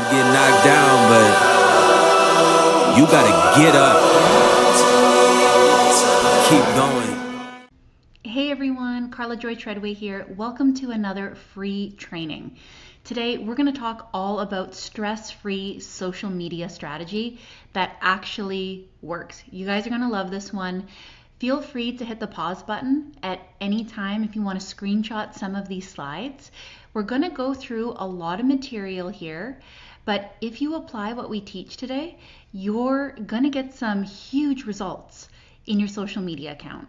get knocked down, but you gotta get up. Keep going. Hey everyone, Carla Joy Treadway here. Welcome to another free training. Today we're going to talk all about stress-free social media strategy that actually works. You guys are going to love this one. Feel free to hit the pause button at any time if you want to screenshot some of these slides. We're going to go through a lot of material here, but if you apply what we teach today, you're going to get some huge results in your social media account.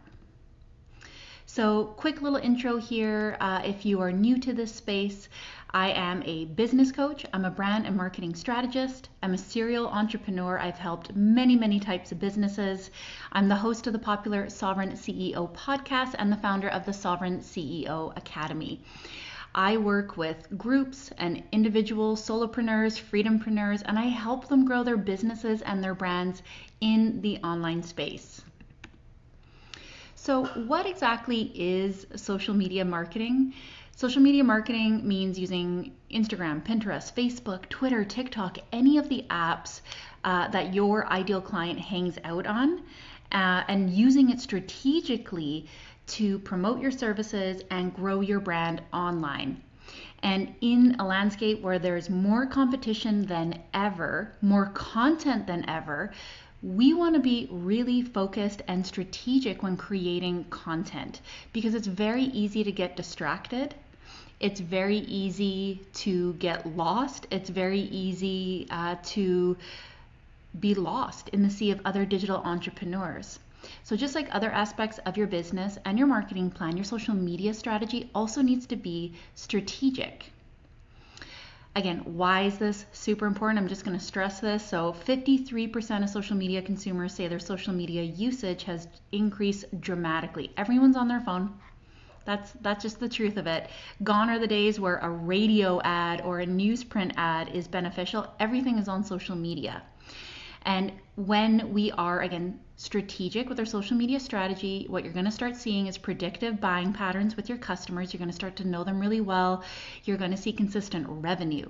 So quick little intro here. If you are new to this space, I am a business coach. I'm a brand and marketing strategist. I'm a serial entrepreneur. I've helped many types of businesses. I'm the host of the popular Sovereign CEO podcast and the founder of the Sovereign CEO Academy. I work with groups and individual solopreneurs, freedompreneurs, and I help them grow their businesses and their brands in the online space. So what exactly is social media marketing? Social media marketing means using Instagram, Pinterest, Facebook, Twitter, TikTok, any of the apps that your ideal client hangs out on, and using it strategically to promote your services and grow your brand online. And in a landscape where there's more competition than ever, more content than ever, we want to be really focused and strategic when creating content because it's very easy to get distracted. It's very easy to get lost. It's very easy to be lost in the sea of other digital entrepreneurs. So just like other aspects of your business and your marketing plan, your social media strategy also needs to be strategic. Again, why is this super important? I'm just going to stress this. So 53% of social media consumers say their social media usage has increased dramatically. Everyone's on their phone. That's just the truth of it. Gone are the days where a radio ad or a newsprint ad is beneficial. Everything is on social media. And when we are, again, strategic with our social media strategy, what you're going to start seeing is predictive buying patterns with your customers. You're going to start to know them really well. You're going to see consistent revenue.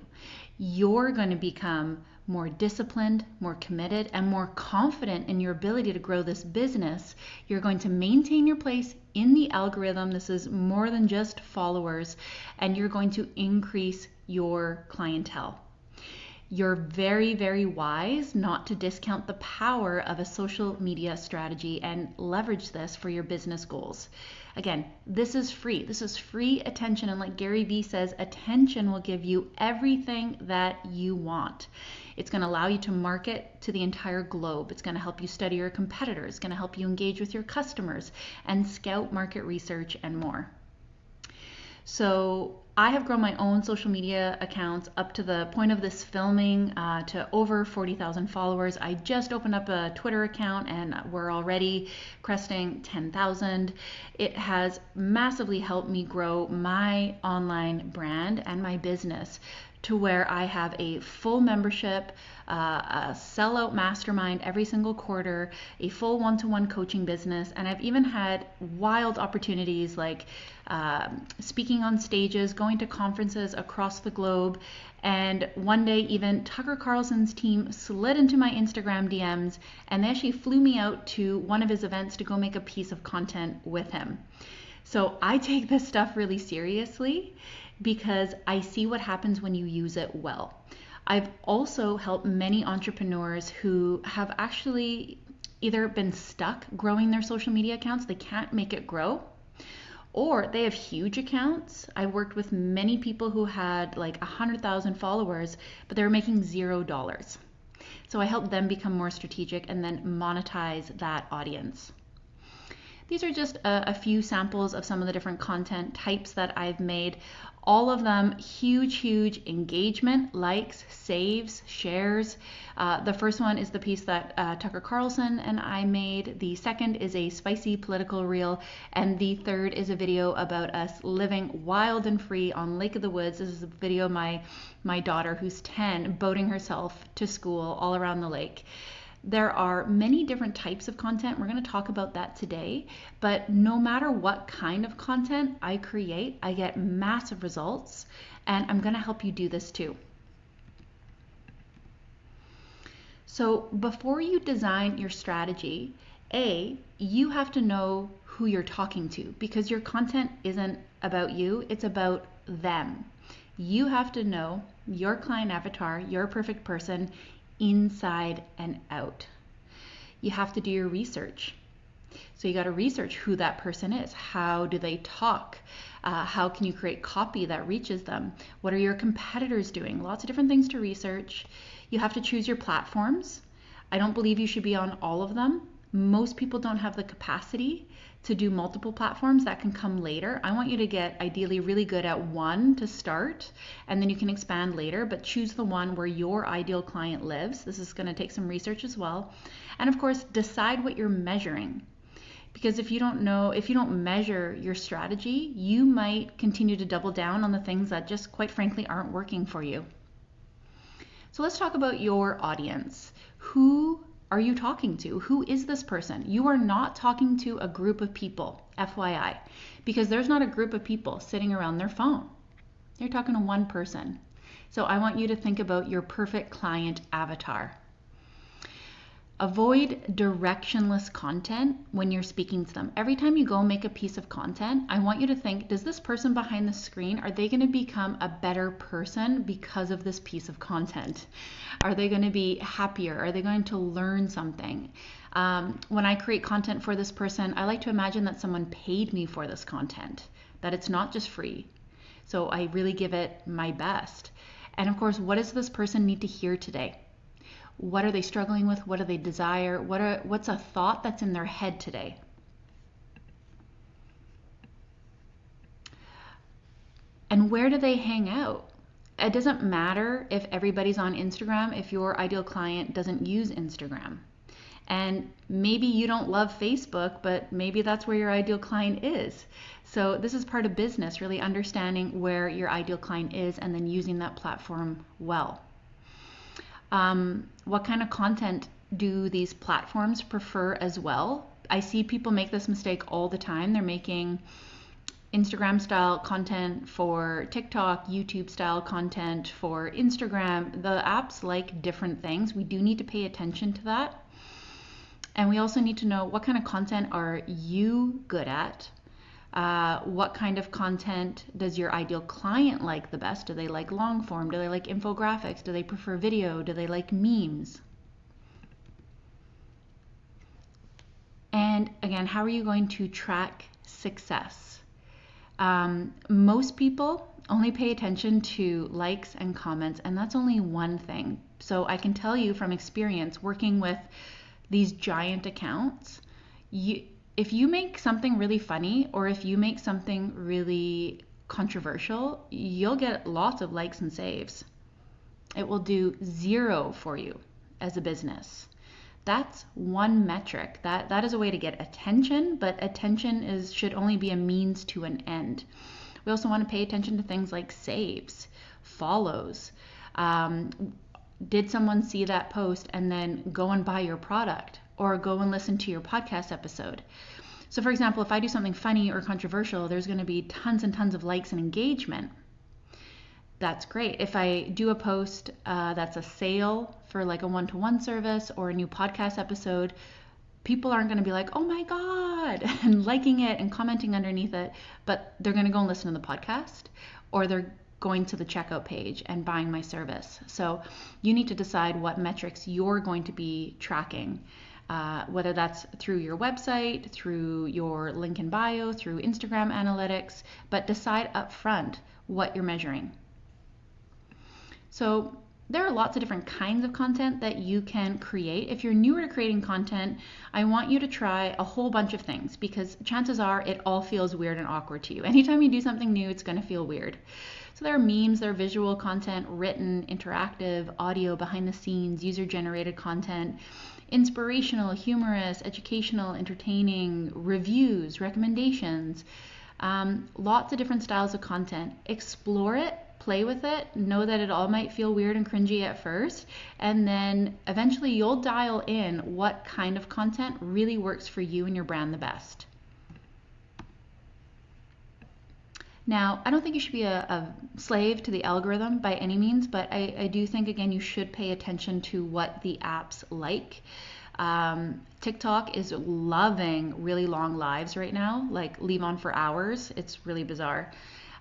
You're going to become more disciplined, more committed, and more confident in your ability to grow this business. You're going to maintain your place in the algorithm. This is more than just followers, and you're going to increase your clientele. You're very wise not to discount the power of a social media strategy and leverage this for your business goals. Again, this is free. This is free attention. And like Gary Vee says, attention will give you everything that you want. It's going to allow you to market to the entire globe. It's going to help you study your competitors. It's going to help you engage with your customers and scout market research and more. So I have grown my own social media accounts up to the point of this filming to over 40,000 followers. I just opened up a Twitter account and we're already cresting 10,000. It has massively helped me grow my online brand and my business to where I have a full membership, a sellout mastermind every single quarter, a full one-to-one coaching business, and I've even had wild opportunities like speaking on stages, going to conferences across the globe, and one day even Tucker Carlson's team slid into my Instagram DMs and they actually flew me out to one of his events to go make a piece of content with him. So I take this stuff really seriously because I see what happens when you use it well. I've also helped many entrepreneurs who have actually either been stuck growing their social media accounts, they can't make it grow, or they have huge accounts. I worked with many people who had like 100,000 followers, but they were making $0. So I helped them become more strategic and then monetize that audience. These are just a few samples of some of the different content types that I've made. All of them huge engagement, likes, saves, shares. The first one is the piece that Tucker Carlson and I made. The second is a spicy political reel. And the third is a video about us living wild and free on Lake of the Woods. This is a video of my daughter, who's 10, boating herself to school all around the lake. There are many different types of content. We're going to talk about that today, but no matter what kind of content I create, I get massive results, and I'm going to help you do this too. So before you design your strategy, you have to know who you're talking to, because your content isn't about you, it's about them. You have to know your client avatar, your perfect person, inside and out. You have to do your research. So you got to research who that person is. How do they talk? How can you create copy that reaches them? What are your competitors doing? Lots of different things to research. You have to choose your platforms. I don't believe you should be on all of them. Most people don't have the capacity to do multiple platforms. That can come later. I want you to get ideally really good at one to start, and then you can expand later, but choose the one where your ideal client lives. This is going to take some research as well. And of course, decide what you're measuring. Because if you don't measure your strategy, you might continue to double down on the things that just quite frankly aren't working for you. So let's talk about your audience. Who are you talking to? Who is this person? You are not talking to a group of people, FYI, because there's not a group of people sitting around their phone. You're talking to one person. So I want you to think about your perfect client avatar. Avoid directionless content when you're speaking to them. Every time you go make a piece of content, I want you to think, does this person behind the screen, are they going to become a better person because of this piece of content? Are they going to be happier? Are they going to learn something? When I create content for this person, I like to imagine that someone paid me for this content, that it's not just free. So I really give it my best. And of course, what does this person need to hear today? What are they struggling with? What do they desire? What's a thought that's in their head today? And where do they hang out? It doesn't matter if everybody's on Instagram if your ideal client doesn't use Instagram. And maybe you don't love Facebook, but maybe that's where your ideal client is. So this is part of business, really understanding where your ideal client is and then using that platform well. What kind of content do these platforms prefer as well? I see people make this mistake all the time. They're making Instagram style content for TikTok, YouTube style content for Instagram. The apps like different things. We do need to pay attention to that. And we also need to know what kind of content are you good at? What kind of content does your ideal client like the best? Do they like long form? Do they like infographics? Do they prefer video? Do they like memes? And again, how are you going to track success? Most people only pay attention to likes and comments, and that's only one thing. So I can tell you from experience working with these giant accounts, if you make something really funny or if you make something really controversial, you'll get lots of likes and saves. It will do zero for you as a business. That's one metric. That is a way to get attention, but attention should only be a means to an end. We also want to pay attention to things like saves, follows. Did someone see that post and then go and buy your product or go and listen to your podcast episode? So for example, if I do something funny or controversial, there's going to be tons and tons of likes and engagement. That's great. If I do a post that's a sale for like a one-to-one service or a new podcast episode, people aren't going to be like, oh my God, and liking it and commenting underneath it, but they're going to go and listen to the podcast, or they're going to the checkout page and buying my service. So you need to decide what metrics you're going to be tracking, whether that's through your website, through your link in bio, through Instagram analytics, but decide up front what you're measuring. So there are lots of different kinds of content that you can create. If you're newer to creating content, I want you to try a whole bunch of things because chances are it all feels weird and awkward to you. Anytime you do something new, it's going to feel weird. So there are memes, there are visual content, written, interactive, audio, behind the scenes, user-generated content, inspirational, humorous, educational, entertaining, reviews, recommendations, lots of different styles of content. Explore it. Play with it, know that it all might feel weird and cringy at first, and then eventually you'll dial in what kind of content really works for you and your brand the best. Now, I don't think you should be a slave to the algorithm by any means, but I do think, again, you should pay attention to what the app's like. TikTok is loving really long lives right now, like leave on for hours. It's really bizarre.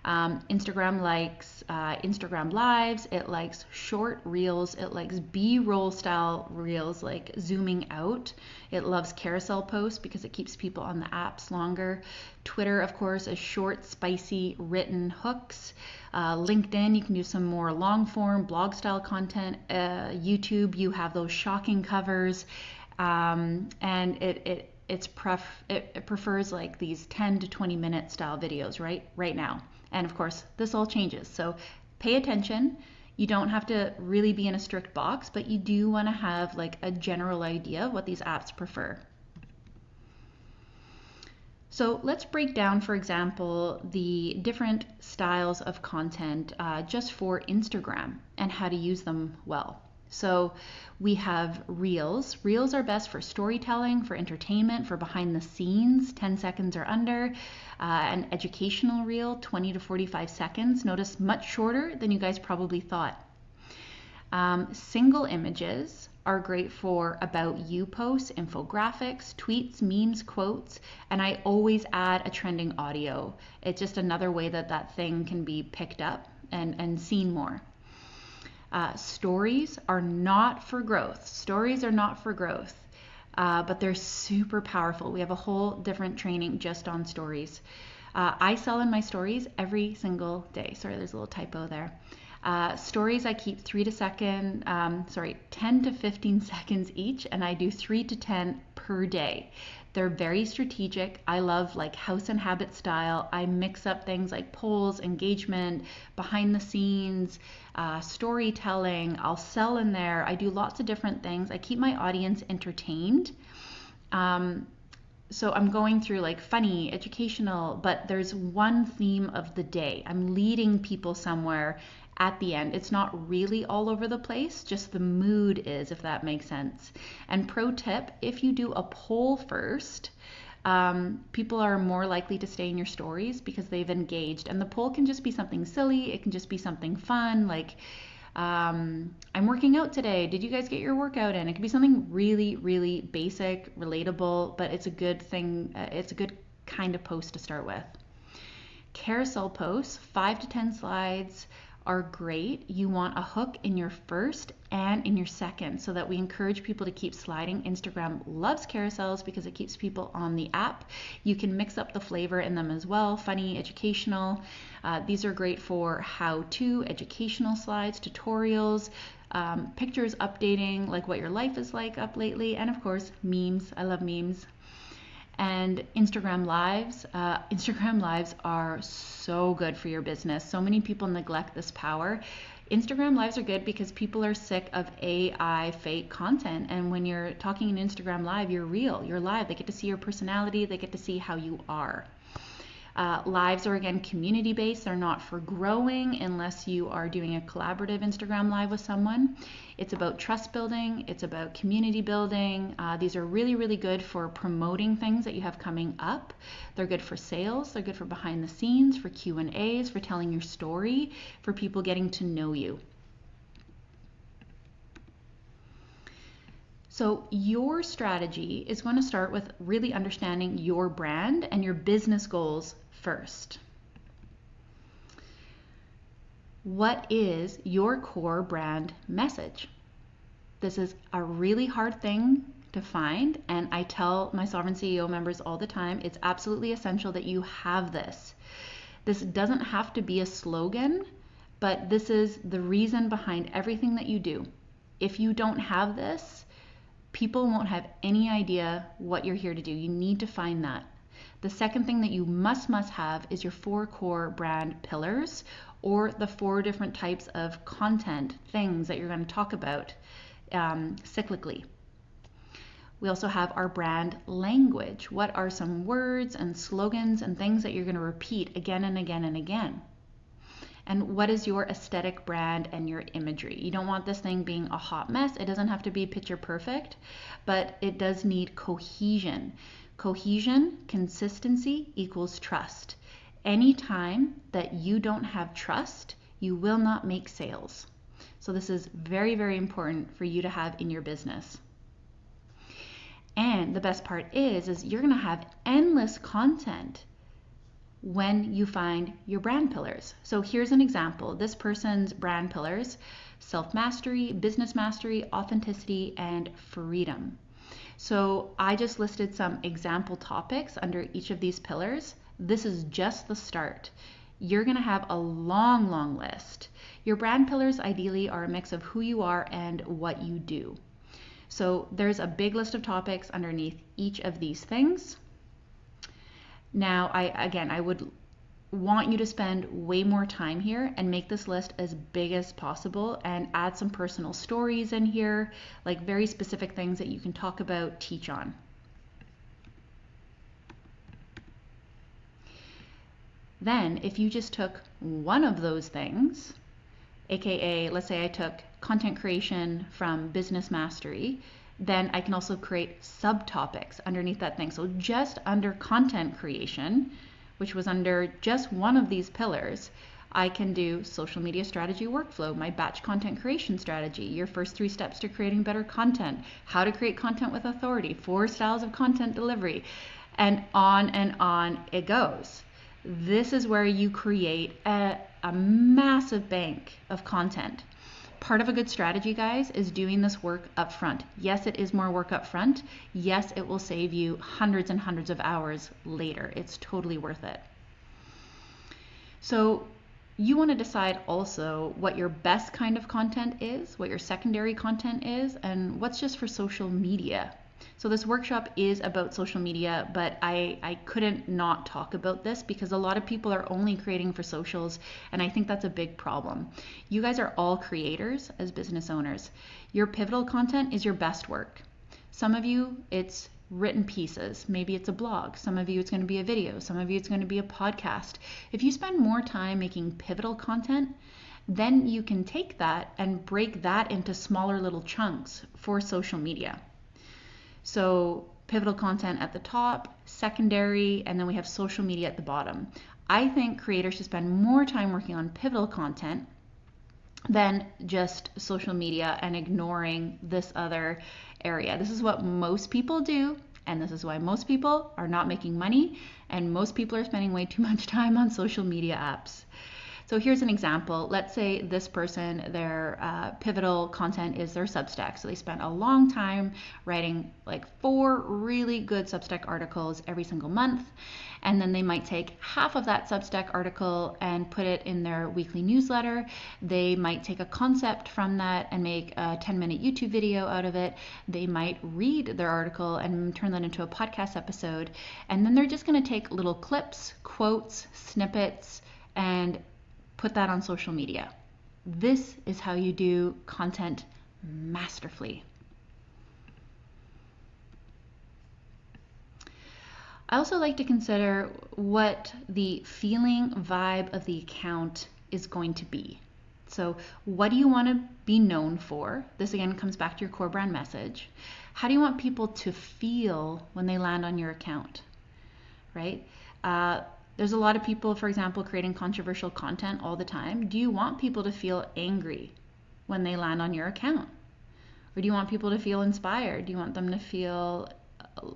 Instagram likes Instagram lives. It likes short reels. It likes B-roll style reels, like zooming out. It loves carousel posts because it keeps people on the apps longer. Twitter, of course, is short, spicy, written hooks. LinkedIn, you can do some more long form blog style content. YouTube, you have those shocking covers. And it prefers like these 10 to 20 minute style videos right now. And of course, this all changes. So pay attention. You don't have to really be in a strict box, but you do want to have like a general idea of what these apps prefer. So let's break down, for example, the different styles of content just for Instagram and how to use them well. So we have Reels. Reels are best for storytelling, for entertainment, for behind the scenes, 10 seconds or under. An educational reel, 20 to 45 seconds. Notice much shorter than you guys probably thought. Single images are great for about you posts, infographics, tweets, memes, quotes, and I always add a trending audio. It's just another way that thing can be picked up and seen more. Stories are not for growth. Stories are not for growth, but they're super powerful. We have a whole different training just on stories. I sell in my stories every single day. Sorry, there's a little typo there. Stories I keep 10 to 15 seconds each, and I do 3 to 10 per day. They're very strategic. I love like house and habit style. I mix up things like polls, engagement, behind the scenes, storytelling. I'll sell in there. I do lots of different things. I keep my audience entertained. So I'm going through like funny, educational, but there's one theme of the day. I'm leading people somewhere at the end. It's not really all over the place, just the mood is, if that makes sense. And pro tip, if you do a poll first, people are more likely to stay in your stories because they've engaged. And the poll can just be something silly. It can just be something fun, like I'm working out today. Did you guys get your workout in? It can be something really, really basic, relatable, but it's a good thing. It's a good kind of post to start with. Carousel posts, 5 to 10 slides, are great. You want a hook in your first and in your second so that we encourage people to keep sliding. Instagram loves carousels because it keeps people on the app. You can mix up the flavor in them as well, funny, educational. These are great for how-to, educational slides, tutorials, pictures updating, like what your life is like up lately, and of course, memes. I love memes. And Instagram Lives. Instagram Lives are so good for your business. So many people neglect this power. Instagram Lives are good because people are sick of AI fake content. And when you're talking in Instagram Live, you're real, you're live. They get to see your personality. They get to see how you are. Lives are, again, community-based. They're not for growing unless you are doing a collaborative Instagram Live with someone. It's about trust building. It's about community building. These are really, really good for promoting things that you have coming up. They're good for sales. They're good for behind the scenes, for Q&As, for telling your story, for people getting to know you. So your strategy is going to start with really understanding your brand and your business goals first. What is your core brand message? This is a really hard thing to find, and I tell my Sovereign CEO members all the time, it's absolutely essential that you have this. This doesn't have to be a slogan, but this is the reason behind everything that you do. If you don't have this, people won't have any idea what you're here to do. You need to find that. The second thing that you must have is your 4 core brand pillars, or the 4 different types of content, things that you're going to talk about cyclically. We also have our brand language. What are some words and slogans and things that you're going to repeat again and again and again? And what is your aesthetic brand and your imagery? You don't want this thing being a hot mess. It doesn't have to be picture perfect, but it does need cohesion. Cohesion, consistency equals trust. anytime that you don't have trust, you will not make sales. So this is very, very important for you to have in your business. And the best part is you're going to have endless content when you find your brand pillars. So here's an example. This person's brand pillars: self-mastery, business mastery, authenticity, and freedom. So I just listed some example topics under each of these pillars. This is just the start. You're going to have a long, long list. Your brand pillars ideally are a mix of who you are and what you do. So there's a big list of topics underneath each of these things. Now, I would want you to spend way more time here and make this list as big as possible and add some personal stories in here, like very specific things that you can talk about, teach on. Then, if you just took one of those things, aka let's say I took content creation from business mastery, then I can also create subtopics underneath that thing. So just under content creation, which was under just one of these pillars, I can do social media strategy workflow, my batch content creation strategy, your first 3 steps to creating better content, how to create content with authority, 4 styles of content delivery, and on it goes. This is where you create a massive bank of content. Part of a good strategy, guys, is doing this work up front. Yes, it is more work up front. Yes, it will save you hundreds and hundreds of hours later. It's totally worth it. So you want to decide also what your best kind of content is, what your secondary content is, and what's just for social media. So this workshop is about social media, but I couldn't not talk about this because a lot of people are only creating for socials, and I think that's a big problem. You guys are all creators as business owners. Your pivotal content is your best work. Some of you, it's written pieces. Maybe it's a blog. Some of you, it's going to be a video. Some of you, it's going to be a podcast. If you spend more time making pivotal content, then you can take that and break that into smaller little chunks for social media. So pivotal content at the top, secondary, and then we have social media at the bottom. I think creators should spend more time working on pivotal content than just social media and ignoring this other area. This is what most people do, and this is why most people are not making money, and most people are spending way too much time on social media apps. So here's an example. Let's say this person, their pivotal content is their Substack. So they spent a long time writing like 4 really good Substack articles every single month. And then they might take half of that Substack article and put it in their weekly newsletter. They might take a concept from that and make a 10-minute YouTube video out of it. They might read their article and turn that into a podcast episode. And then they're just going to take little clips, quotes, snippets, and put that on social media. This is how you do content masterfully. I also like to consider what the feeling vibe of the account is going to be. So what do you want to be known for? This again comes back to your core brand message. How do you want people to feel when they land on your account, right? There's a lot of people, for example, creating controversial content all the time. Do you want people to feel angry when they land on your account? Or do you want people to feel inspired? Do you want them to feel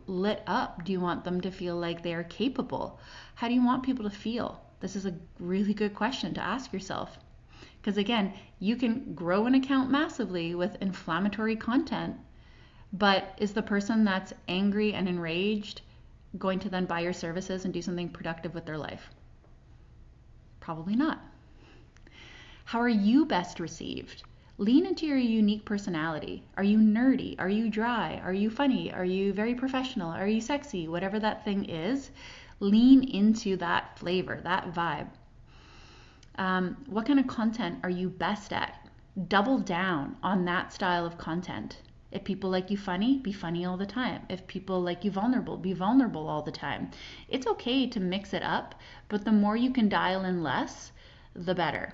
lit up? Do you want them to feel like they are capable? How do you want people to feel? This is a really good question to ask yourself. Because again, you can grow an account massively with inflammatory content, but is the person that's angry and enraged going to then buy your services and do something productive with their life? Probably not. How are you best received? Lean into your unique personality. Are you nerdy? Are you dry? Are you funny? Are you very professional? Are you sexy? Whatever that thing is, lean into that flavor, that vibe. What kind of content are you best at? Double down on that style of content. If people like you funny, be funny all the time. If people like you vulnerable, be vulnerable all the time. It's okay to mix it up, but the more you can dial in less, the better.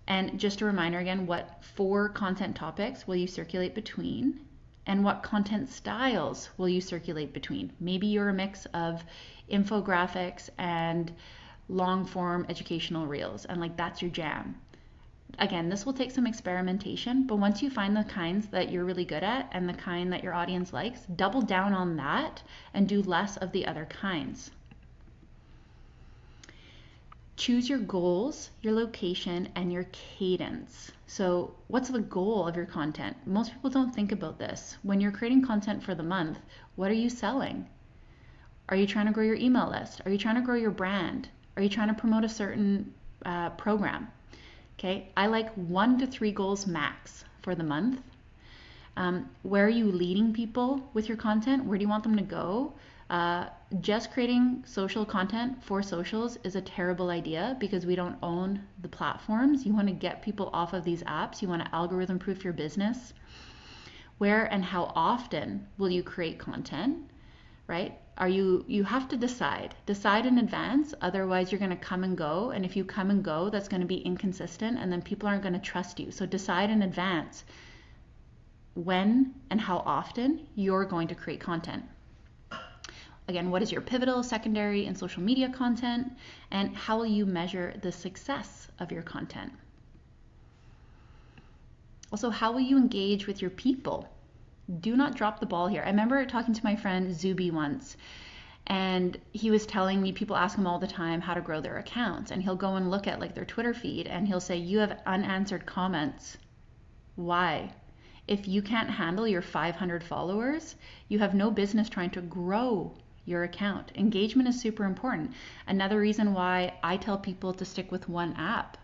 And just a reminder again, what 4 content topics will you circulate between? And what content styles will you circulate between? Maybe you're a mix of infographics and long form educational reels and like that's your jam. Again, this will take some experimentation, but once you find the kinds that you're really good at and the kind that your audience likes, double down on that and do less of the other kinds. Choose your goals, your location, and your cadence. So what's the goal of your content? Most people don't think about this. When you're creating content for the month, what are you selling? Are you trying to grow your email list? Are you trying to grow your brand? Are you trying to promote a certain program? Okay, I like 1 to 3 goals max for the month. Where are you leading people with your content? Where do you want them to go? Just creating social content for socials is a terrible idea because we don't own the platforms. You want to get people off of these apps. You want to algorithm proof your business. Where and how often will you create content, right? You have to decide in advance, otherwise you're going to come and go, and if you come and go, that's going to be inconsistent and then people aren't going to trust you. So decide in advance when and how often you're going to create content. Again, what is your pivotal, secondary, and social media content, and how will you measure the success of your content? Also, how will you engage with your people? Do not drop the ball here. I remember talking to my friend Zuby once, and he was telling me people ask him all the time how to grow their accounts, and he'll go and look at like their Twitter feed and he'll say, you have unanswered comments. Why? If you can't handle your 500 followers, you have no business trying to grow your account. Engagement is super important. Another reason why I tell people to stick with one app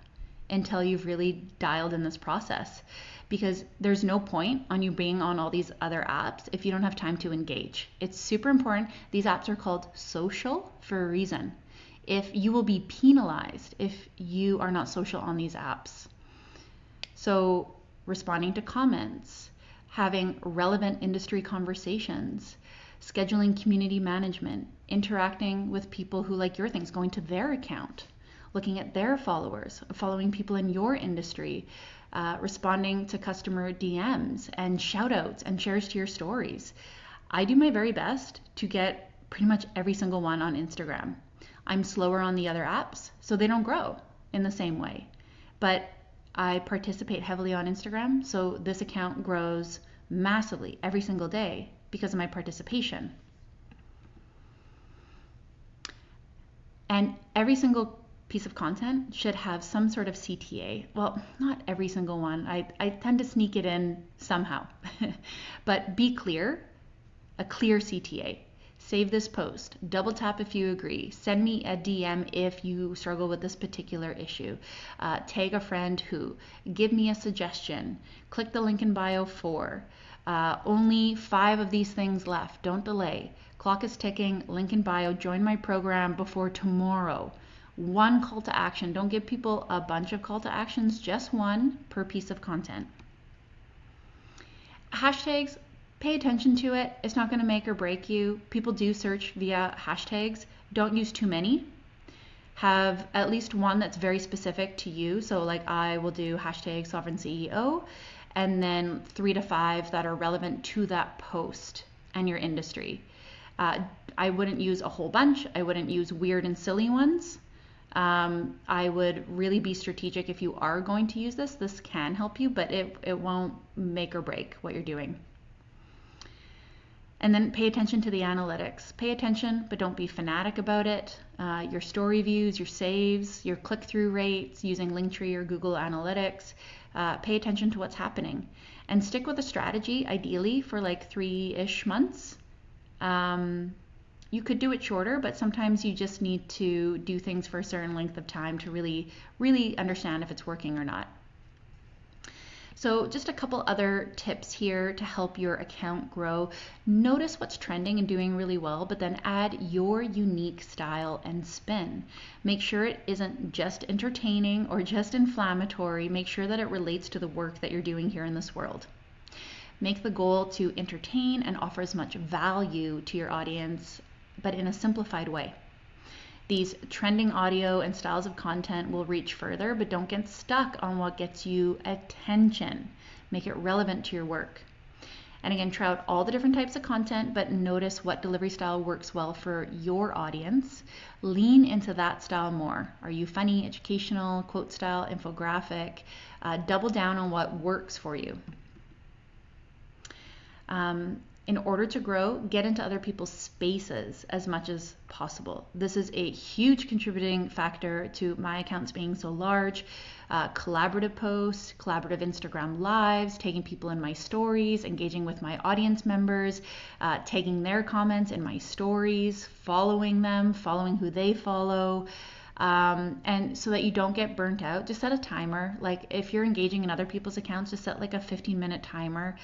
until you've really dialed in this process, because there's no point on you being on all these other apps if you don't have time to engage. It's super important. These apps are called social for a reason. If you will be penalized if you are not social on these apps. So responding to comments, having relevant industry conversations, scheduling community management, interacting with people who like your things, going to their account, looking at their followers, following people in your industry, responding to customer DMs and shout outs and shares to your stories. I do my very best to get pretty much every single one on Instagram. I'm slower on the other apps, so they don't grow in the same way. But I participate heavily on Instagram, so this account grows massively every single day because of my participation. And every single piece of content should have some sort of CTA. Well, not every single one. I tend to sneak it in somehow. But be clear, a clear CTA. Save this post, double tap if you agree, send me a DM if you struggle with this particular issue, tag a friend who, give me a suggestion, click the link in bio for, only 5 of these things left, don't delay, clock is ticking, link in bio, join my program before tomorrow. One call to action. Don't give people a bunch of call to actions, just one per piece of content. Hashtags, pay attention to it. It's not going to make or break you. People do search via hashtags. Don't use too many. Have at least one that's very specific to you. So like I will do hashtag sovereign CEO, and then 3 to 5 that are relevant to that post and your industry. I wouldn't use a whole bunch. I wouldn't use weird and silly ones. I would really be strategic if you are going to use this. This can help you, but it won't make or break what you're doing. And then pay attention to the analytics. Pay attention, but don't be fanatic about it. Your story views, your saves, your click-through rates using Linktree or Google Analytics. Pay attention to what's happening. And stick with a strategy, ideally, for like 3-ish months. You could do it shorter, but sometimes you just need to do things for a certain length of time to really, really understand if it's working or not. So just a couple other tips here to help your account grow. Notice what's trending and doing really well, but then add your unique style and spin. Make sure it isn't just entertaining or just inflammatory. Make sure that it relates to the work that you're doing here in this world. Make the goal to entertain and offer as much value to your audience, but in a simplified way. These trending audio and styles of content will reach further, but don't get stuck on what gets you attention. Make it relevant to your work. And again, try out all the different types of content, but notice what delivery style works well for your audience. Lean into that style more. Are you funny, educational, quote style, infographic? Double down on what works for you. In order to grow, get into other people's spaces as much as possible. This is a huge contributing factor to my accounts being so large. Collaborative posts, collaborative Instagram lives, tagging people in my stories, engaging with my audience members, tagging their comments in my stories, following them, following who they follow. And so that you don't get burnt out, just set a timer. Like if you're engaging in other people's accounts, just set like a 15-minute timer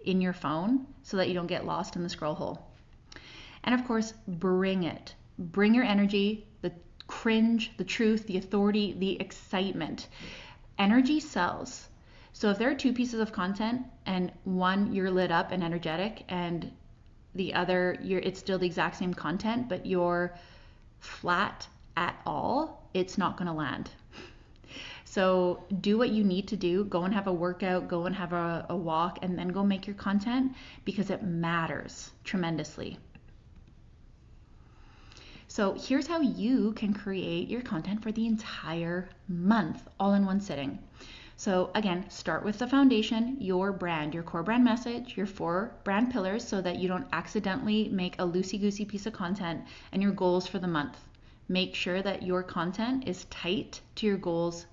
in your phone so that you don't get lost in the scroll hole. And of course, bring it. Bring your energy, the cringe, the truth, the authority, the excitement. Energy sells. So if there are two pieces of content and one you're lit up and energetic and the other it's still the exact same content but you're flat at all, it's not going to land. So do what you need to do. Go and have a workout, go and have a walk, and then go make your content because it matters tremendously. So here's how you can create your content for the entire month, all in one sitting. So again, start with the foundation, your brand, your core brand message, your 4 brand pillars so that you don't accidentally make a loosey-goosey piece of content, and your goals for the month. Make sure that your content is tight to your goals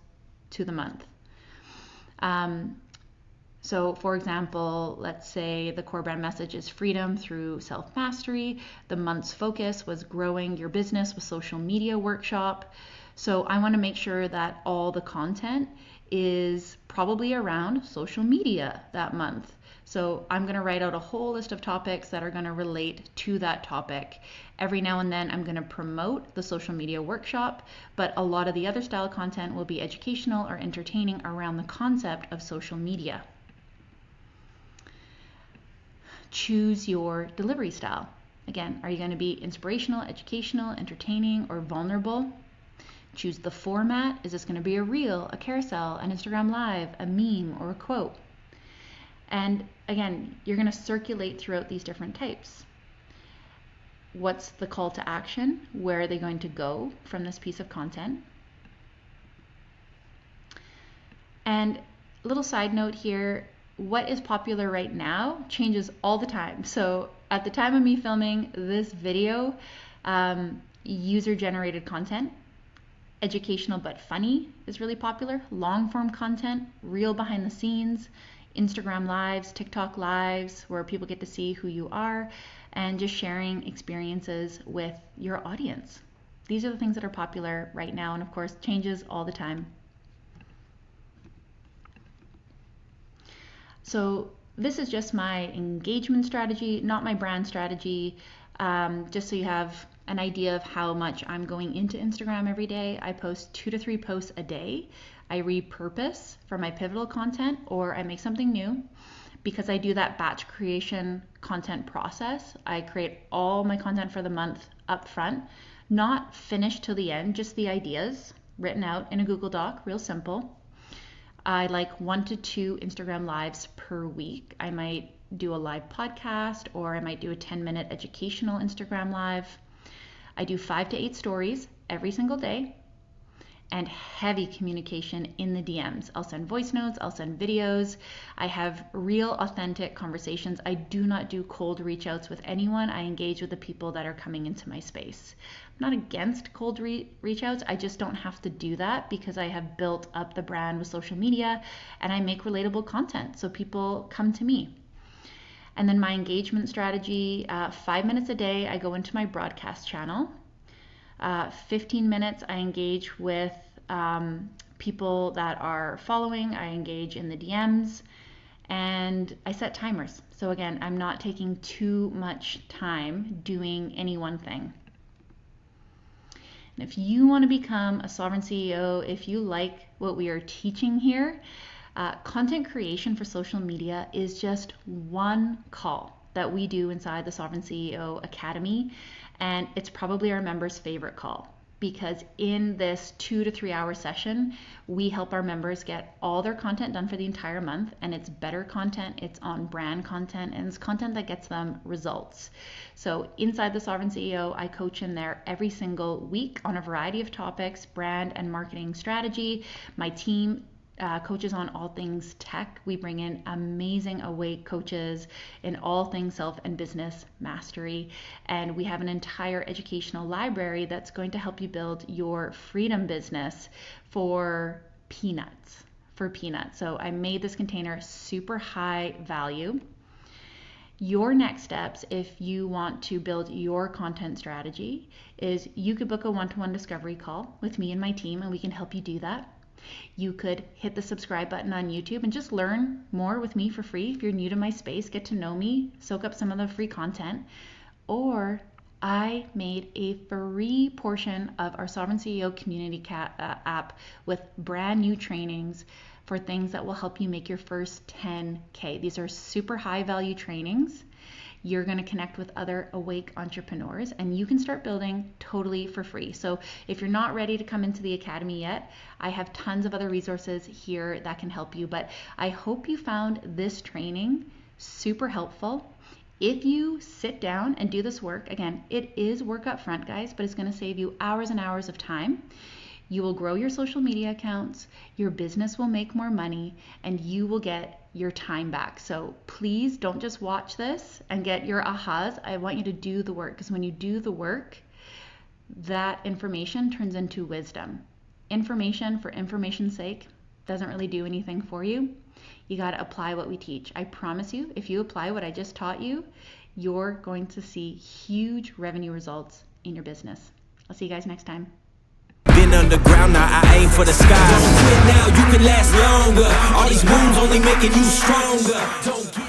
to the month. So for example, let's say the core brand message is freedom through self-mastery. The month's focus was growing your business with social media workshop. So I want to make sure that all the content is probably around social media that month. So I'm going to write out a whole list of topics that are going to relate to that topic. Every now and then I'm going to promote the social media workshop, but a lot of the other style content will be educational or entertaining around the concept of social media. Choose your delivery style. Again, are you going to be inspirational, educational, entertaining, or vulnerable? Choose the format. Is this going to be a reel, a carousel, an Instagram live, a meme, or a quote? And again, you're going to circulate throughout these different types. What's the call to action? Where are they going to go from this piece of content? And a little side note here, what is popular right now changes all the time. So at the time of me filming this video, user-generated content, educational but funny is really popular. Long-form content, real behind the scenes, Instagram lives, TikTok lives, where people get to see who you are, and just sharing experiences with your audience. These are the things that are popular right now, and of course, changes all the time. So this is just my engagement strategy, not my brand strategy, just so you have an idea of how much I'm going into Instagram every day. I post 2 to 3 posts a day. I repurpose for my pivotal content, or I make something new. Because I do that batch creation content process, I create all my content for the month up front, not finished till the end, just the ideas written out in a Google Doc, real simple. I like 1 to 2 Instagram lives per week. I might do a live podcast, or I might do a 10-minute educational Instagram live. I do 5 to 8 stories every single day, and heavy communication in the DMs. I'll send voice notes, I'll send videos. I have real authentic conversations. I do not do cold reach outs with anyone. I engage with the people that are coming into my space. I'm not against cold reach outs. I just don't have to do that because I have built up the brand with social media and I make relatable content. So people come to me. And then my engagement strategy, 5 minutes a day, I go into my broadcast channel. 15 minutes I engage with people that are following. I engage in the DMs, and I set timers. So again, I'm not taking too much time doing any one thing. And if you want to become a sovereign CEO, if you like what we are teaching here, content creation for social media is just one call that we do inside the Sovereign CEO Academy, and it's probably our members' favorite call. because in this 2 to 3 hour session, we help our members get all their content done for the entire month, and it's better content, it's on brand content, and it's content that gets them results. So inside the Sovereign CEO, I coach in there every single week on a variety of topics, brand and marketing strategy. My team coaches on all things tech. We bring in amazing Awake coaches in all things self and business mastery. And we have an entire educational library that's going to help you build your freedom business for peanuts. So I made this container super high value. Your next steps, if you want to build your content strategy, is you could book a one-to-one discovery call with me and my team, and we can help you do that. You could hit the subscribe button on YouTube and just learn more with me for free. If you're new to my space, get to know me, soak up some of the free content. Or I made a free portion of our Sovereign CEO community app with brand new trainings for things that will help you make your first 10K. These are super high value trainings. You're going to connect with other awake entrepreneurs, and you can start building totally for free. So if you're not ready to come into the academy yet, I have tons of other resources here that can help you. But I hope you found this training super helpful. If you sit down and do this work, again, it is work up front, guys, but it's going to save you hours and hours of time. You will grow your social media accounts, your business will make more money, and you will get your time back. So please don't just watch this and get your ahas. I want you to do the work, because when you do the work, that information turns into wisdom. Information for information's sake doesn't really do anything for you. You got to apply what we teach. I promise you, if you apply what I just taught you, you're going to see huge revenue results in your business. I'll see you guys next time. Been underground, now I aim for the sky. Don't quit now, you can last longer. All these wounds only making you stronger. Don't